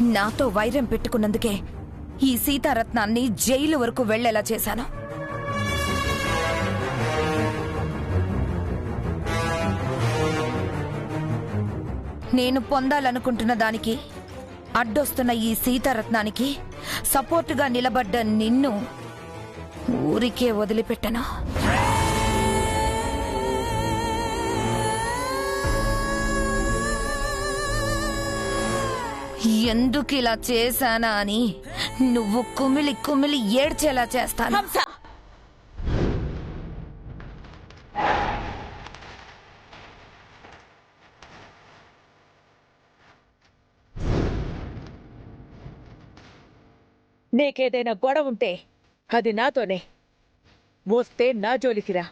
నాతో వైరం పెట్టుకున్నందుకే ఈ సీతారత్నాన్ని జైలు వరకు వెళ్లేలా చేశాను. నేను పొందాలనుకుంటున్న దానికి అడ్డొస్తున్న ఈ సీతారత్నానికి సపోర్టుగా నిలబడ్డ నిన్ను ఊరికే వదిలిపెట్టను. ఎందుకు ఇలా చేశానా అని నువ్వు కుమిలి కుమిలి ఏడ్చేలా చేస్తాను. నీకేదైనా గొడవ ఉంటే అది నాతోనే. వస్తే నా జోలికిరా.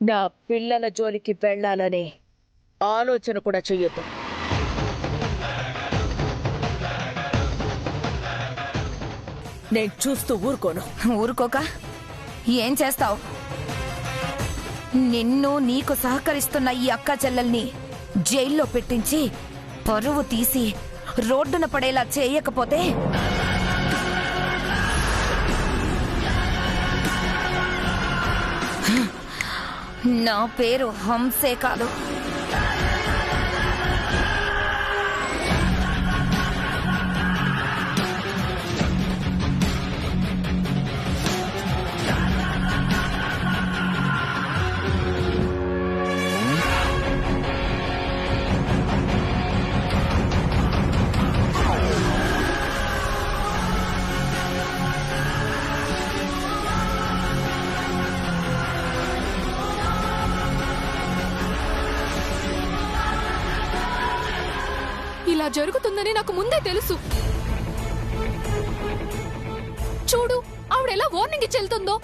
నా పిల్లల జోలికి వెళ్ళాలనే ఆలోచన కూడా చెయ్యొద్దు. నేను చూస్తూ ఊరుకోను. ఊరుకోక ఏం చేస్తావు? నిన్ను నీకు సహకరిస్తున్న ఈ అక్క చెల్లెల్ని జైల్లో పెట్టించి పరువు తీసి రోడ్డున పడేలా చేయకపోతే నా పేరు హంసే కాదు. ఇలా జరుగుతుందని నాకు ముందే తెలుసు. చూడు ఆవిడెలా వార్నింగ్ ఇచ్చి వెళ్తుందో.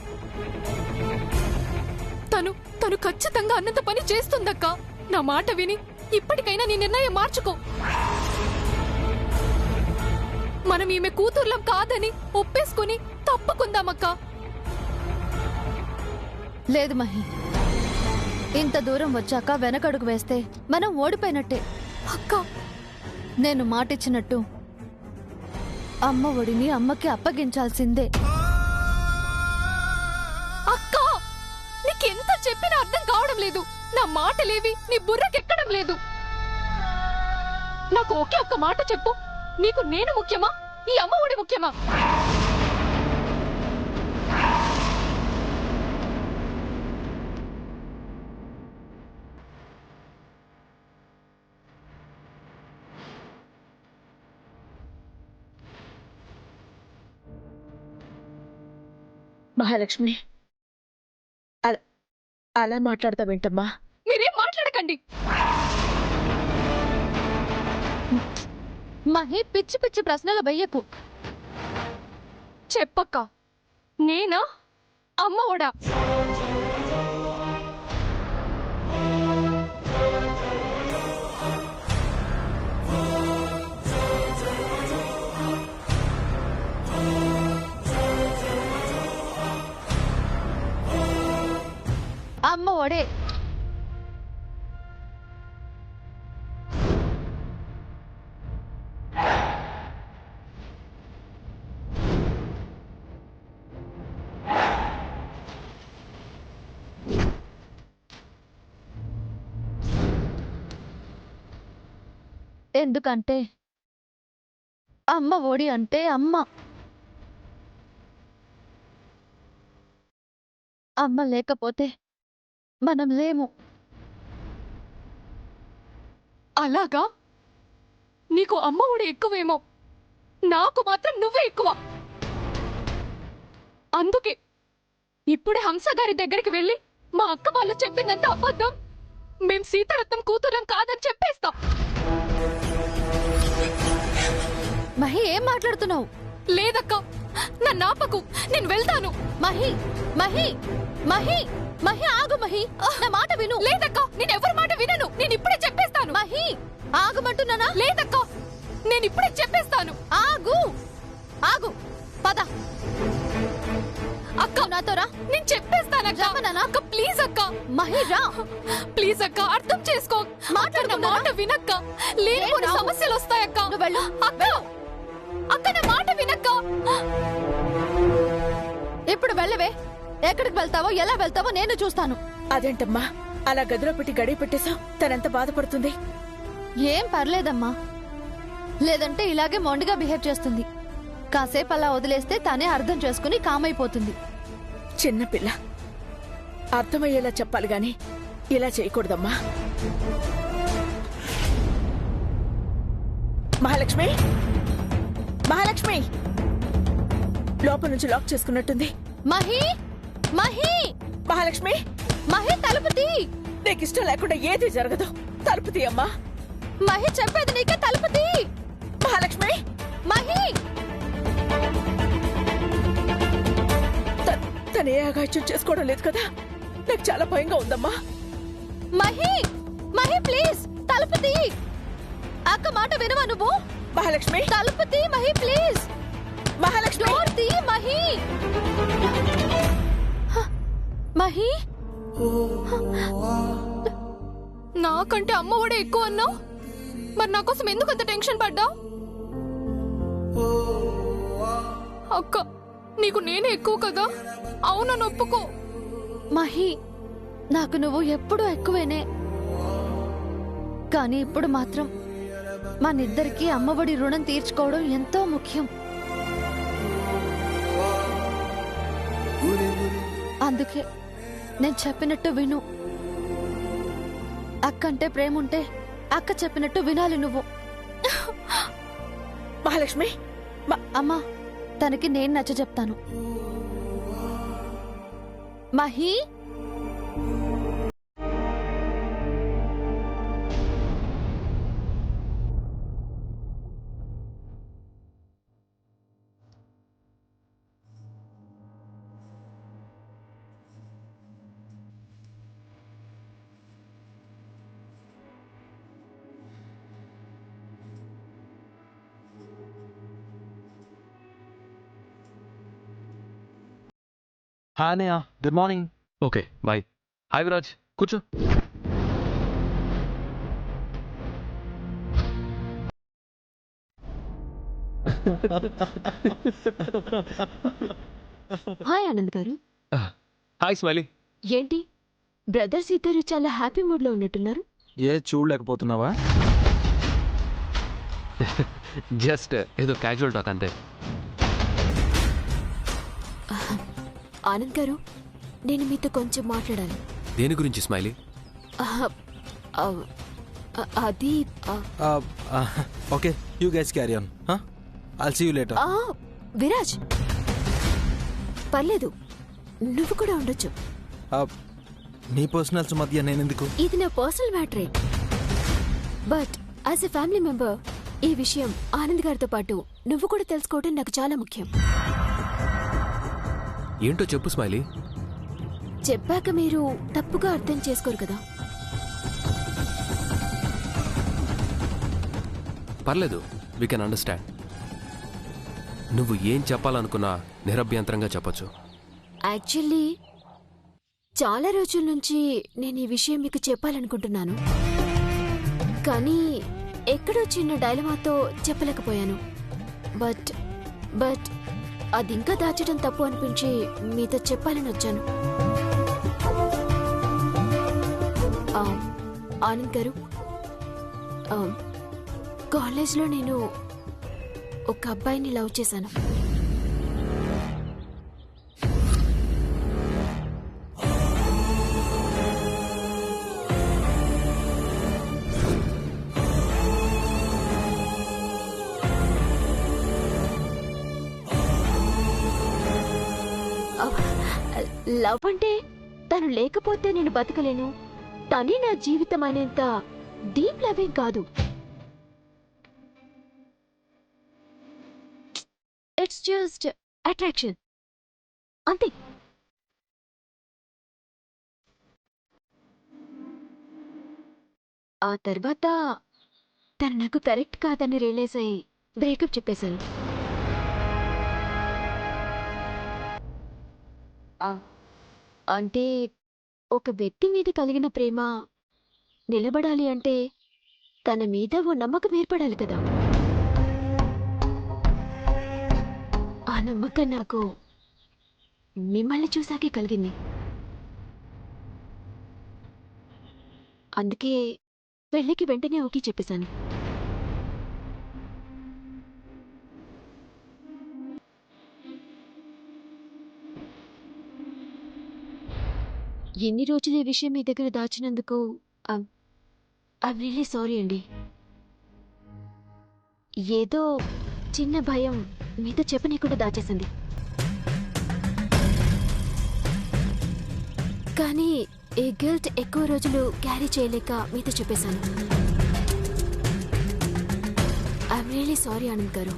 తను ఖచ్చితంగా అన్నంత పని చేస్తుందక్క. నా మాట విని ఇప్పటికైనా నీ నిర్ణయం మార్చుకో. మనం ఈమె కూతుర్లం కాదని ఒప్పేసుకుని తప్పుకుందామక్క. లేదు మహి, ఇంత దూరం వచ్చాక వెనకడుగు వేస్తే మనం ఓడిపోయినట్టే. అక్క, నేను మాటిచ్చినట్టు అమ్మ ఒడిని అమ్మకి అప్పగించాల్సిందే. అక్క, నీకెంత చెప్పినా అర్థం కావడం లేదు. నా మాటలేవి నీ బుర్రకెక్కడం లేదు. నాకు ఒకే ఒక్క మాట చెప్పు. నీకు నేను ముఖ్యమా, ఈ అమ్మ ఒడి ముఖ్యమా? మహాలక్ష్మి, అలా మాట్లాడతావేంటమ్మా? మీరేం మాట్లాడకండి. మహి, పిచ్చి పిచ్చి ప్రశ్నలు వెయ్యకు. చెప్పక్క, నేనా అమ్మ ఒడా? అమ్మ ఒడే. ఎందుకంటే అమ్మ ఒడి అంటే అమ్మ. అమ్మ లేకపోతే మనం లేము. అలాగా? నీకు అమ్మ ఒడి ఎక్కువేమో, నాకు మాత్రం నువ్వే ఎక్కువ. అందుకే ఇప్పుడే హంస గారి దగ్గరికి వెళ్ళి మా అక్క వాళ్ళు చెప్పిందంత అబద్ధం, మేం సీతారత్నం కూతురం కాదని చెప్పేస్తాం. మహి, ఏం మాట్లాడుతున్నావు? లేదక్క, నన్ను ఆపకు, నేను వెళ్తాను. మహి మహి మహి మహి, ఆగు మహి, నా మాట విను. లేదక్క, నేను ఎవరి మాట వినను. నేను ఇప్పుడే చెప్పేస్తాను. మహి, ఆగమంటున్నానా? లేదక్క, నేను ఇప్పుడే చెప్పేస్తాను. ఆగు ఆగు, పద. అక్క నాతో రా. నేను చెప్పేస్తానక్క. రమ్మన్నానా? అక్క ప్లీజ్ అక్క. మహి రా. ప్లీజ్ అక్క అర్థం చేసుకో. నా మాట వినక్క. లేని కొన్ని రావు. సమస్యలు వస్తాయక్క. నువ్వు వెళ్ళు. అక్క అక్క నా మాట వినక్క. ఇప్పుడు వెళ్ళవే. ఎక్కడికి వెళ్తావో ఎలా వెళ్తావో నేను చూస్తాను. అదేంటమ్మా అలా గదిలో పెట్టి గడియ పెట్టేశావు? తనెంత బాధపడుతుంది? ఏం పర్లేదమ్మా. లేదంటే ఇలాగే మొండిగా బిహేవ్ చేస్తుంది. కాసేపు అలా వదిలేస్తే తానే అర్థం చేసుకుని కామైపోతుంది. చిన్నపిల్ల, అర్థమయ్యేలా చెప్పాలి గాని ఇలా చేయకూడదమ్మా. మహాలక్ష్మి, మహాలక్ష్మి, లోపల నుంచి లాక్ చేసుకున్నట్టుంది. మహి, మహి, మహాలక్ష్మి, మహి తలుపు తీ. నీకు ఇష్టం లేకుండా ఏది జరగదు. తలుపు తీయమ్మా. మహి చెప్పేది నీకే, తలుపు తీ. మహాలక్ష్మి, మహి, తను ఏ అగాయిత్యం చేసుకోవడం లేదు కదా? నాకు చాలా భయంగా ఉందమ్మా. మహి, మహి ప్లీజ్ తలుపు తీ. అక్క మాట వినవా నువ్వు? మహాలక్ష్మి, తలుపు తీ మహి ప్లీజ్. మహాలక్ష్మి, డోర్ తీ మహి. హ, మహి, నాకంటే అమ్మ కూడా ఎక్కువ అన్నావు. మరి నా కోసం ఎందుకు అంత టెన్షన్ పడ్డావు? అక్క నీకు నేనే ఎక్కువ కదా. అవునా ఒప్పుకో. మహి నాకు నువ్వు ఎప్పుడూ ఎక్కువేనే. కానీ ఇప్పుడు మాత్రం మనిద్దరికీ అమ్మఒడి రుణం తీర్చుకోవడం ఎంతో ముఖ్యం. అందుకే నేను చెప్పినట్టు విను. అక్కంటే ప్రేమ ఉంటే అక్క చెప్పినట్టు వినాలి నువ్వు. మహాలక్ష్మి, అమ్మా తనకి నేను నచ్చ చెప్తాను. మహి, హాయ్ అన్నయ్య, good morning. Okay bye. Hi Viraj, కూర్చో. హాయ్ ఆనంద్ గారు. Hi smiley. ఏంటి బ్రదర్స్ ఇద్దరు చాలా హ్యాపీ మూడ్ లో ఉన్నట్టున్నారు? ఏ చూడలేకపోతున్నావా? జస్ట్ ఏదో క్యాజువల్ టాక్ అంతే. ఆనంద్ గారు, నేను మీతో కొంచెం మాట్లాడాలి. దేని గురించి స్మైలీ? అది okay, you guys carry on. I'll see you later. Viraj, పర్లేదు, నువ్వు కూడా ఉండొచ్చు. నీ పర్సనల్స్ మధ్య నేనెందుకు? ఇది నా పర్సనల్ మ్యాటరే. But as a family member ఈ విషయం ఆనంద్ గారితో పాటు నువ్వు కూడా తెలుసుకోవడం నాకు చాలా ముఖ్యం. ఏంటో చెప్పు స్మైలీ. చెప్పాక మీరు తప్పుగా అర్థం చేసుకోరు కదా? పర్లేదు, వీ కెన్ అండర్స్టాండ్. నువ్వు ఏం చెప్పాలనుకున్నా నిరభ్యంతరంగా చెప్పొచ్చు. యాక్చువల్లీ చాలా రోజుల నుంచి నేను ఈ విషయం మీకు చెప్పాలనుకుంటున్నాను, కానీ ఎక్కడో చిన్న డైలమాతో చెప్పలేకపోయాను. బట్ బట్ అది ఇంకా దాచడం తప్పు అనిపించి మీతో చెప్పాలని వచ్చాను. ఆనంద్ గారు, కాలేజ్లో నేను ఒక అబ్బాయిని లవ్ చేశాను. లవ్ అంటే తను లేకపోతే నేను బతకలేను, తనే నా జీవితం అనేంత డీప్ లవ్ ఏం కాదు. ఇట్స్ జస్ట్ అట్రాక్షన్ అంతే. ఆ తర్వాత తను నాకు కరెక్ట్ కాదని రియలైజ్ అయ్యి బ్రేకప్ చెప్పేశాను. అంటే ఒక వ్యక్తి మీద కలిగిన ప్రేమ నిలబడాలి అంటే తన మీద ఓ నమ్మకం ఏర్పడాలి కదా. ఆ నమ్మకం నాకు మిమ్మల్ని చూసాకే కలిగింది. అందుకే పెళ్ళికి వెంటనే ఓకే చెప్పేశాను. ఎన్ని రోజులు ఈ విషయం మీ దగ్గర దాచినందుకు ఐమ్ రియలీ సారీ అండి. ఏదో చిన్న భయం మీతో చెప్పనీయకుండా దాచేసింది. కానీ ఈ గిల్ట్ ఎక్కువ రోజులు క్యారీ చేయలేక మీతో చెప్పేశాను. ఐఎమ్ రియలీ సారీ ఆనంద్ గారు.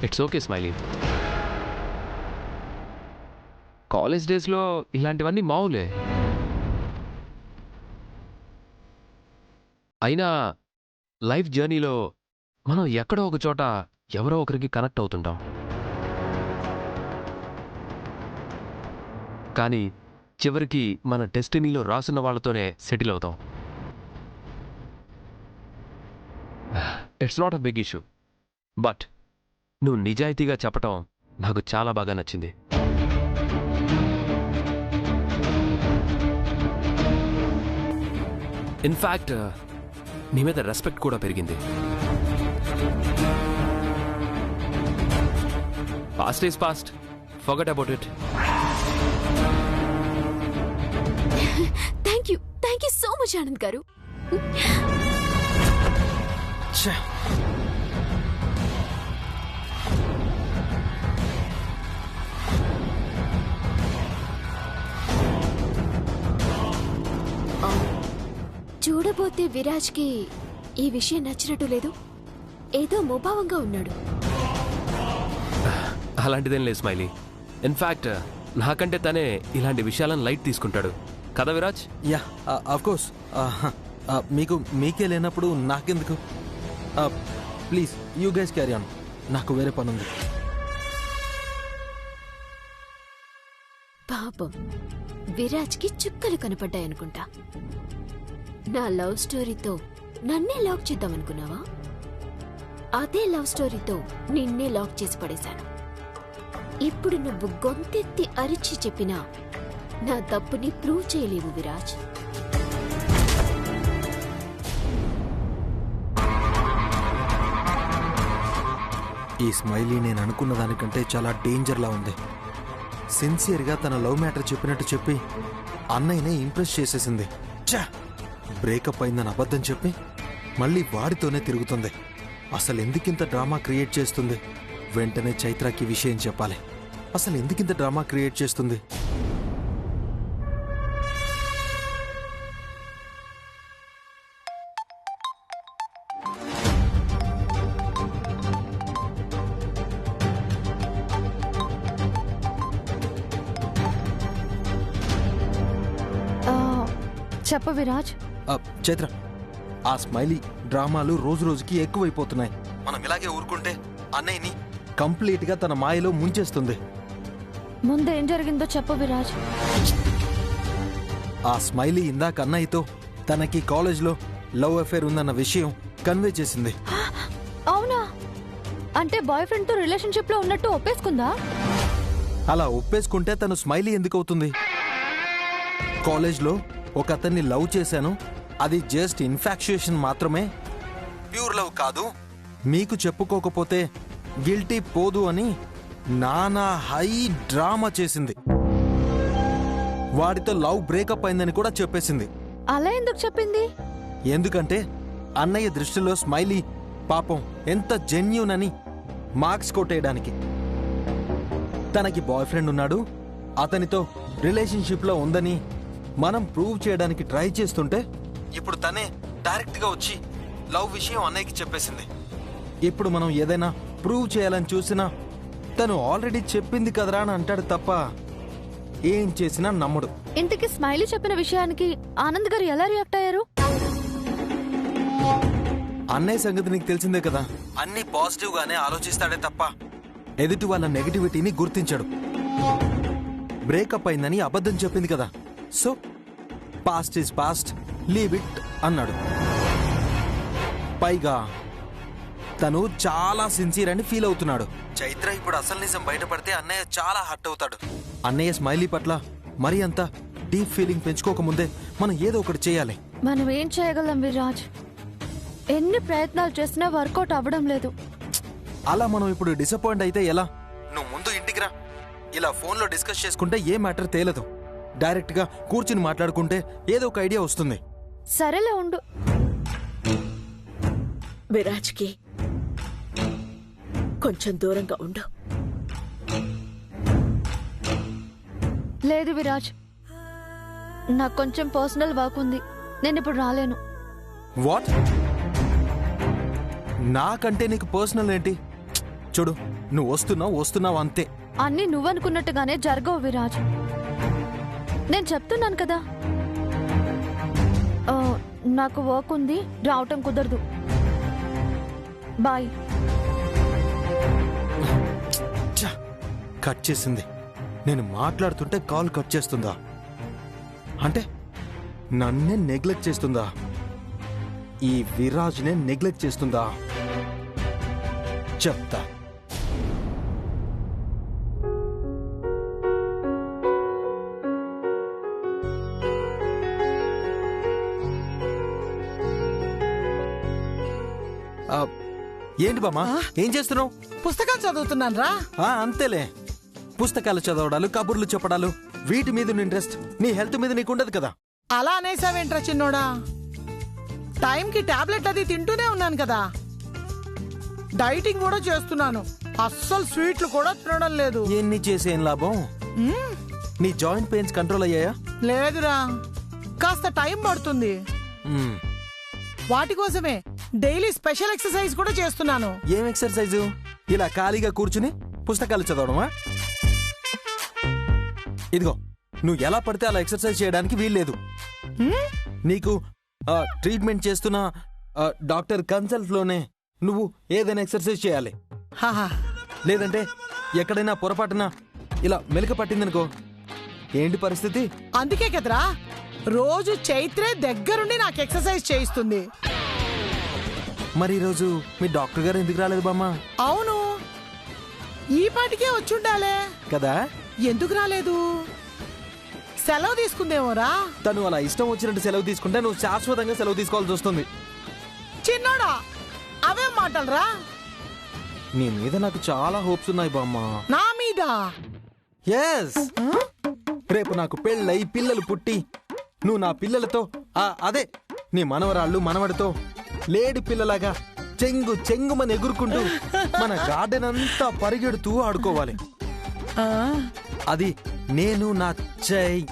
It's okay smiley. కాలేజ్ డేస్లో ఇలాంటివన్నీ మామూలే. అయినా లైఫ్ జర్నీలో మనం ఎక్కడో ఒక చోట ఎవరో ఒకరికి కనెక్ట్ అవుతుంటాం. కానీ చివరికి మన డెస్టినీలో రాసున్న వాళ్ళతోనే సెటిల్ అవుతాం. It's not a big issue. But నువ్వు నిజాయితీగా చెప్పటం నాకు చాలా బాగా నచ్చింది. ఇన్ఫ్యాక్ట్ నీ మీద రెస్పెక్ట్ కూడా పెరిగింది. Past is past, forget about it. Thank you so much Anand గారు. చూడబోతే విరాజ్కి ఈ విషయం నచ్చినట్టు లేదు. ఏదో మోభావంగా ఉన్నాడు. అలాంటిదేం లేదు స్మైలీ. ఇన్ఫ్యాక్ట్ నాకంటే తనే ఇలాంటి విషయాలను లైట్ తీసుకుంటాడు కదా విరాజ్? Yeah of course. మీకు మీకే లేనప్పుడు నాకెందుకు? Please you guys carry on, నాకు వేరే పని ఉంది. పాపం విరాజ్కి చుక్కలు కనపడ్డాయనుకుంటా. నా లవ్ స్టోరీతో నన్నే లాక్ చేద్దామనుకున్నావా? అదే లవ్ స్టోరీతో నిన్నే లాక్ చేసి పడేశాను. ఇప్పుడు నువ్వు గొంతెత్తి అరిచి చెప్పినా నా తప్పుని ప్రూవ్ చేయలేవు విరాజ్. ఈ స్మైలీ నేను అనుకున్న దానికంటే చాలా డేంజర్లా ఉంది. సిన్సియర్గా తన లవ్ మ్యాటర్ చెప్పినట్టు చెప్పి అన్నయ్యనే ఇంప్రెస్ చేసేసింది. ఛా! బ్రేకప్ అయిందని అబద్ధం చెప్పి మళ్ళీ వాడితోనే తిరుగుతుంది. అసలు ఎందుకింత డ్రామా క్రియేట్ చేస్తుంది? వెంటనే చైత్రకి విషయం చెప్పాలి. అసలు ఎందుకింత డ్రామా క్రియేట్ చేస్తుంది? చెప్ప విరాజ్. చైత్ర, ఆ స్మైలీ డ్రామాలు రోజు రోజుకి ఎక్కువైపోతున్నాయి. మనం ఇలాగే ఊరుకుంటే అన్నయ్యని కంప్లీట్ గా తన మాయలో ముంచేస్తుంది. ముందేం జరిగిందో చెప్ప విరాజ్. ఆ స్మైలీ ఇందాక అన్నయ్యతో తనకి కాలేజ్లో లవ్ అఫేర్ ఉందన్న విషయం కన్వే చేసింది. అవునా? అంటే బాయ్ ఫ్రెండ్ తో రిలేషన్షిప్ లో ఉన్నట్టు ఒప్పేసుకుందా? అలా ఒప్పేసుకుంటే తను స్మైలీ ఎందుకు అవుతుంది? కాలేజ్లో ఒక అతన్ని లవ్ చేశాను, అది జస్ట్ ఇన్ఫాక్చుయేషన్ మాత్రమే, ప్యూర్ లవ్ కాదు, మీకు చెప్పుకోకపోతే గిల్టీ పోదు అని నానా హై డ్రామా చేసింది. వాడితో లవ్ బ్రేకప్ అయిందని కూడా చెప్పేసింది. అలా ఎందుకు చెప్పింది? ఎందుకంటే అన్నయ్య దృష్టిలో స్మైలీ పాపం ఎంత జెన్యూన్ అని మార్క్స్ కొట్టేయడానికి. తనకి బాయ్ ఫ్రెండ్ ఉన్నాడు, అతనితో రిలేషన్షిప్లో ఉందని మనం ప్రూవ్ చేయడానికి ట్రై చేస్తుంటే ఇప్పుడు తనే డైరెక్ట్గా వచ్చి లవ్ విషయం అన్నయ్యకి చెప్పేసింది. ఇప్పుడు మనం ఏదైనా ప్రూవ్ చేయాలని చూసినా తను ఆల్రెడీ చెప్పింది కదరా అని అంటాడు తప్ప ఏం చేసినా నమ్మడు. ఇంతకీ స్మైలీ చెప్పిన విషయానికి ఆనంద్ గారు ఎలా రియాక్ట్ అయ్యారు? అన్నయ్య సంగతి నీకు తెలిసిందే కదా, అన్ని పాజిటివ్ గానే ఆలోచిస్తాడే తప్ప ఎదుటి వాళ్ళ నెగటివిటీని గుర్తించడు. బ్రేకప్ అయిందని అబద్ధం చెప్పింది కదా, so past is past, leave it అన్నాడు. పైగా తను చాలా సిన్సియర్ అని ఫీల్ అవుతున్నాడు. చైత్ర ఇప్పుడు అసలు నిజం బయటపడితే అన్నయ్య చాలా హర్ట్ అవుతాడు. అన్నయ్య స్మైలీ పట్ల మరి అంత డీప్ ఫీలింగ్ పెంచుకోకముందే మనం ఏదో ఒకటి చేయాలి. మనం ఏం చేయగలం విరాజ్? ఎన్ని ప్రయత్నాలు చేసినా వర్కౌట్ అవ్వడం లేదు. అలా మనం ఇప్పుడు డిసప్పాయింట్ అయితే ఎలా? నువ్వు ముందు ఇంటికి రా. ఇలా ఫోన్లో డిస్కస్ చేసుకుంటే ఏ మ్యాటర్ తేలదు. డైరెక్ట్ గా కూర్చుని మాట్లాడుకుంటే ఏదో ఒక ఐడియా వస్తుంది. సరేలే ఉండు. విరాజ్కి కొంచెం దూరంగా ఉండు. లేదు విరాజ్, నాకు కొంచెం పర్సనల్ వర్క్ ఉంది, నేను ఇప్పుడు రాలేను. వాట్? నాకంటే నీకు పర్సనల్ ఏంటి? చూడు, నువ్వు వస్తున్నావు అంతే. అన్నీ నువ్వనుకున్నట్టుగానే జరగవు విరాజ్. నేను చెప్తున్నాను కదా, నాకు వర్క్ ఉంది, రావటం కుదరదు. బాయ్. కట్ చేసింది. నేను మాట్లాడుతుంటే కాల్ కట్ చేస్తుందా? అంటే నన్నే నెగ్లెక్ట్ చేస్తుందా? ఈ విరాజ్నే నెగ్లెక్ట్ చేస్తుందా? చెప్తా. ఏంటి బామ్మా, ఏం చేస్తున్నావు? పుస్తకాలు చదువుతున్నాను రా. అంతేలే, పుస్తకాలు చదవడాలు, కబుర్లు చెప్పడాలు, వీటి మీద ఇంట్రెస్ట్. నీ హెల్త్ మీద నీకుండదు కదా. అలా అనేసావేంట్రా చిన్నోడా? టైంకి టాబ్లెట్ అది తింటూనే ఉన్నాను కదా. డైటింగ్ కూడా చేస్తున్నాను. అస్సలు స్వీట్లు కూడా తినడం లేదు. ఎన్ని చేసేం లాభం? నీ జాయింట్ పెయిన్స్ కంట్రోల్ అయ్యాయా? లేదురా, కాస్త టైం పడుతుంది. వాటి కోసమే డైలీ స్పెషల్ ఎక్సర్సైజ్ కూడా చేస్తున్నాను. ఏం ఎక్సర్సైజు? ఇలా ఖాళీగా కూర్చుని పుస్తకాలు చదవడమా? ఇదిగో, నువ్వు ఎలా పడితే అలా ఎక్సర్సైజ్ చేయడానికి వీల్లేదు. నీకు ట్రీట్మెంట్ చేస్తున్న డాక్టర్ కన్సల్ట్ లోనే నువ్వు ఏదైనా ఎక్సర్సైజ్ చేయాలి. లేదంటే ఎక్కడైనా పొరపాటున ఇలా మెలిక పట్టిందనుకో, ఏంటి పరిస్థితి? అందుకే కదరా రోజు చైత్రే దగ్గరుండి నాకు ఎక్సర్సైజ్ చేయిస్తుంది. మరి ఈరోజు మీ డాక్టర్ గారు ఎందుకు రాలేదు బామ్మ? అవును, ఈ పాటికే వచ్చుండాలే కదా. ఎందుకు రాలేదు? సెలవు తీసుకుందేమోరా. తను అలా ఇష్టం వచ్చినట్టు సెలవు తీసుకుంటే నువ్వు శాశ్వతంగా సెలవు తీసుకోవాల్సి వస్తుంది. చిన్నోడా, అవేం మాటలరా? నీ మీద నాకు చాలా హోప్స్ ఉన్నాయి బామ్మ. నా మీద? ఎస్. రేపు నాకు పెళ్ళై పిల్లలు పుట్టి నువ్వు నా పిల్లలతో అదే నీ మనవరాళ్ళు మనవడితో లేడి పిల్లలాగా చెంగుమని ఎగురుకుంటూ మన గార్డెన్ అంతా పరిగెడుతూ ఆడుకోవాలి. అది నేను నా చెయ్యి.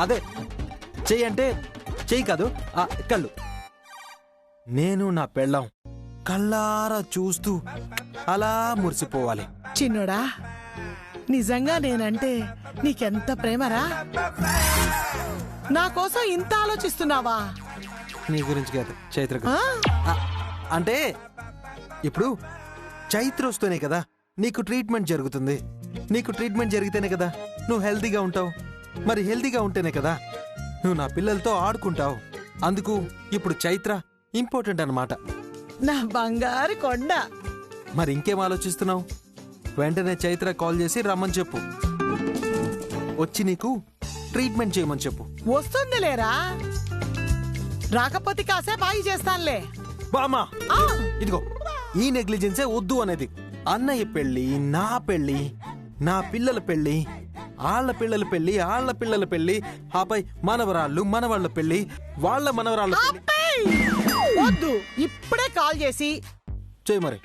అదే చెయ్యి అంటే చెయ్యి కాదు, కళ్ళు. నేను నా పెళ్ళాం కళ్ళారా చూస్తూ అలా మురిసిపోవాలి. చిన్నోడా, నిజంగా నేనంటే నీకెంత ప్రేమరా? నా కోసం ఇంత ఆలోచిస్తున్నావా? నీ గురించి కాదు, చైత్ర. అంటే ఇప్పుడు చైత్ర వస్తేనే కదా నీకు ట్రీట్మెంట్ జరుగుతుంది. నీకు ట్రీట్మెంట్ జరిగితేనే కదా నువ్వు హెల్తీగా ఉంటావు. మరి హెల్తీగా ఉంటేనే కదా నువ్వు నా పిల్లలతో ఆడుకుంటావు. అందుకు ఇప్పుడు చైత్ర ఇంపార్టెంట్ అన్నమాట. నా బంగారు కొండ. మరి ఇంకేం ఆలోచిస్తున్నావు? వెంటనే చైత్ర కాల్ చేసి రమ్మని చెప్పు, వచ్చి నీకు ట్రీట్మెంట్ చేయమని చెప్పు. వస్తుంది లేరా, రాకపోతే కాసేపు ఆగి చేస్తానులే. బామా, ఇదిగో ఈ నెగ్లిజెన్సే వద్దు అనేది. అన్నయ్య పెళ్ళి, నా పెళ్ళి, నా పిల్లల పెళ్ళి, ఆళ్ల పిల్లల పెళ్ళి, ఆళ్ల పిల్లల పెళ్ళి, ఆపై మనవరాళ్ళు మనవాళ్ల పెళ్ళి, వాళ్ళ మనవరాళ్ళ పెళ్ళి. వద్దు, ఇప్పుడే కాల్ చేసి చేయి మరి.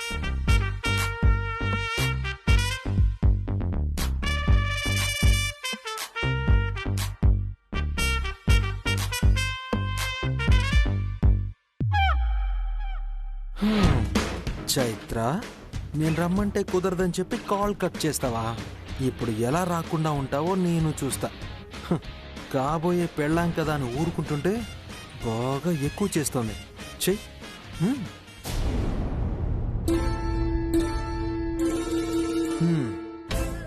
చైత్ర, నేను రమ్మంటే కుదరదని చెప్పి కాల్ కట్ చేస్తావా? ఇప్పుడు ఎలా రాకుండా ఉంటావో నేను చూస్తా. కాబోయే పెళ్ళాం కదా అని ఊరుకుంటుంటే బాగా ఎక్కువ చేస్తోంది. చెయ్యి.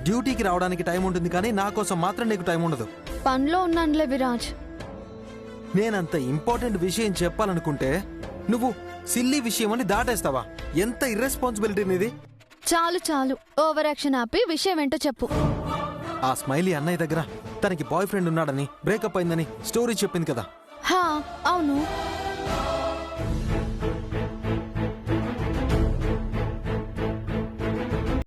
డ్యూటీకి రావడానికి టైం ఉంటుంది కానీ నా కోసం మాత్రం నీకు టైం ఉండదు. పనిలో ఉన్నానులే విరాజ్. నేనంత ఇంపార్టెంట్ విషయం చెప్పాలనుకుంటే నువ్వు సిల్లీ విషయం అని దాటేస్తావా? ఎంత ఇర్రెస్పాన్సిబిలిటీ నీది. చాలు చాలు, ఓవర్ యాక్షన్ ఆపి విషయం ఏంటో చెప్పు. ఆ స్మైలీ అన్నయ్య దగ్గర తనకి బాయ్ ఫ్రెండ్ ఉన్నాడని, బ్రేకప్ అయిందని స్టోరీ చెప్పింది కదా. హా అవును.